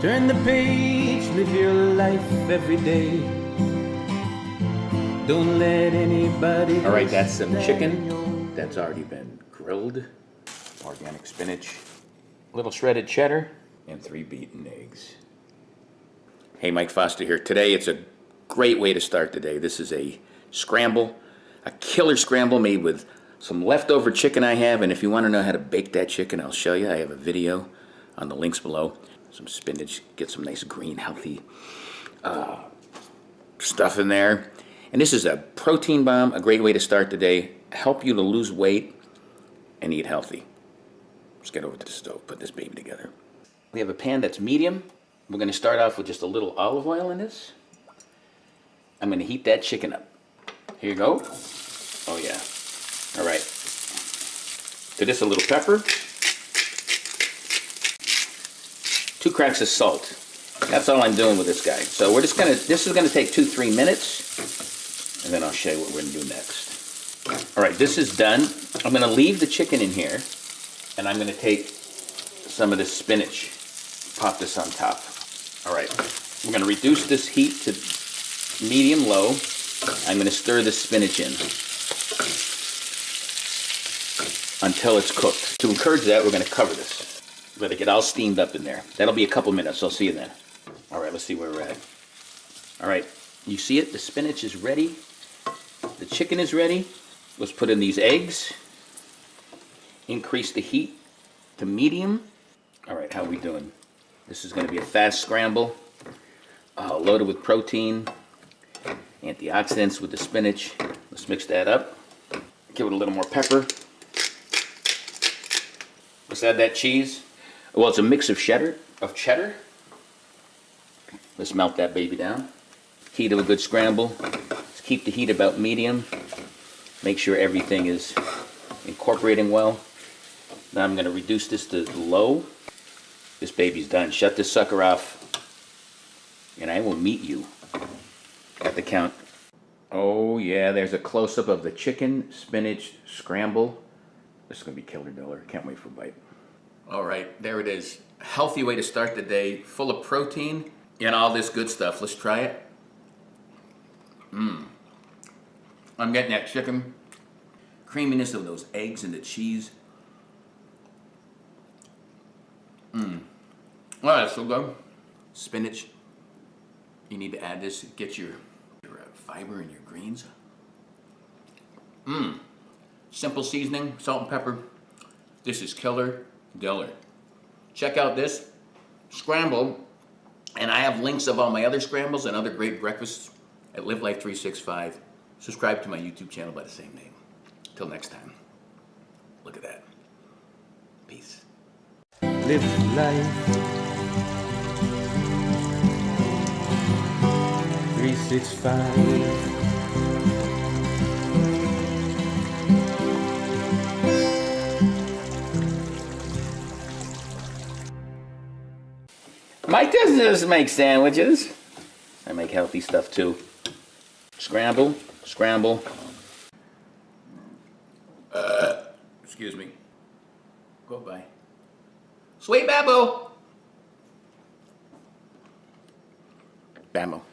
Turn the page, live your life every day. Don't let anybody. All right, that's some chicken that's already been grilled. Organic spinach, a little shredded cheddar, and 3 beaten eggs. Hey, Mike Foster here. Today, it's a great way to start the day. This is a scramble, a killer scramble made with some leftover chicken I have. And if you want to know how to bake that chicken, I'll show you. I have a video on the links below. Some spinach, get some nice green, healthy stuff in there. And this is a protein bomb, a great way to start the day, help you to lose weight and eat healthy. Let's get over to the stove, put this baby together. We have a pan that's medium. We're going to start off with just a little olive oil in this. I'm going to heat that chicken up. Here you go. Oh yeah. All right. To this, a little pepper. 2 cracks of salt. That's all I'm doing with this guy. So we're just gonna, this is gonna take 2-3 minutes, and then I'll show you what we're gonna do next. All right, this is done. I'm gonna leave the chicken in here, and I'm gonna take some of this spinach, pop this on top. All right, we're gonna reduce this heat to medium-low. I'm gonna stir the spinach in until it's cooked. To encourage that, we're gonna cover this. Let it get all steamed up in there. That'll be a couple minutes, so I'll see you then. All right, let's see where we're at. All right, you see it? The spinach is ready. The chicken is ready. Let's put in these eggs. Increase the heat to medium. All right, how are we doing? This is gonna be a fast scramble, loaded with protein, antioxidants with the spinach. Let's mix that up. Give it a little more pepper. Let's add that cheese. Well, it's a mix of cheddar. Let's melt that baby down. Heat of a good scramble. Let's keep the heat about medium. Make sure everything is incorporating well. Now I'm going to reduce this to low. This baby's done. Shut this sucker off. And I will meet you at the count. Oh yeah, there's a close-up of the chicken spinach scramble. This is going to be killer diller. Can't wait for a bite. All right, there it is. A healthy way to start the day, full of protein and all this good stuff. Let's try it. I'm getting that chicken, creaminess of those eggs and the cheese. Oh, that's so good. Spinach. You need to add this. It gets your fiber and your greens. Simple seasoning, salt and pepper. This is killer diller. Check out this scramble, and I have links of all my other scrambles and other great breakfasts at Live Life 365. Subscribe to my YouTube channel by the same name. Till next time. Look at that. Peace. Live life 365. Mike doesn't just make sandwiches. I make healthy stuff too. Scramble, scramble. Excuse me. Go by. Sweet Babbo. Bambo.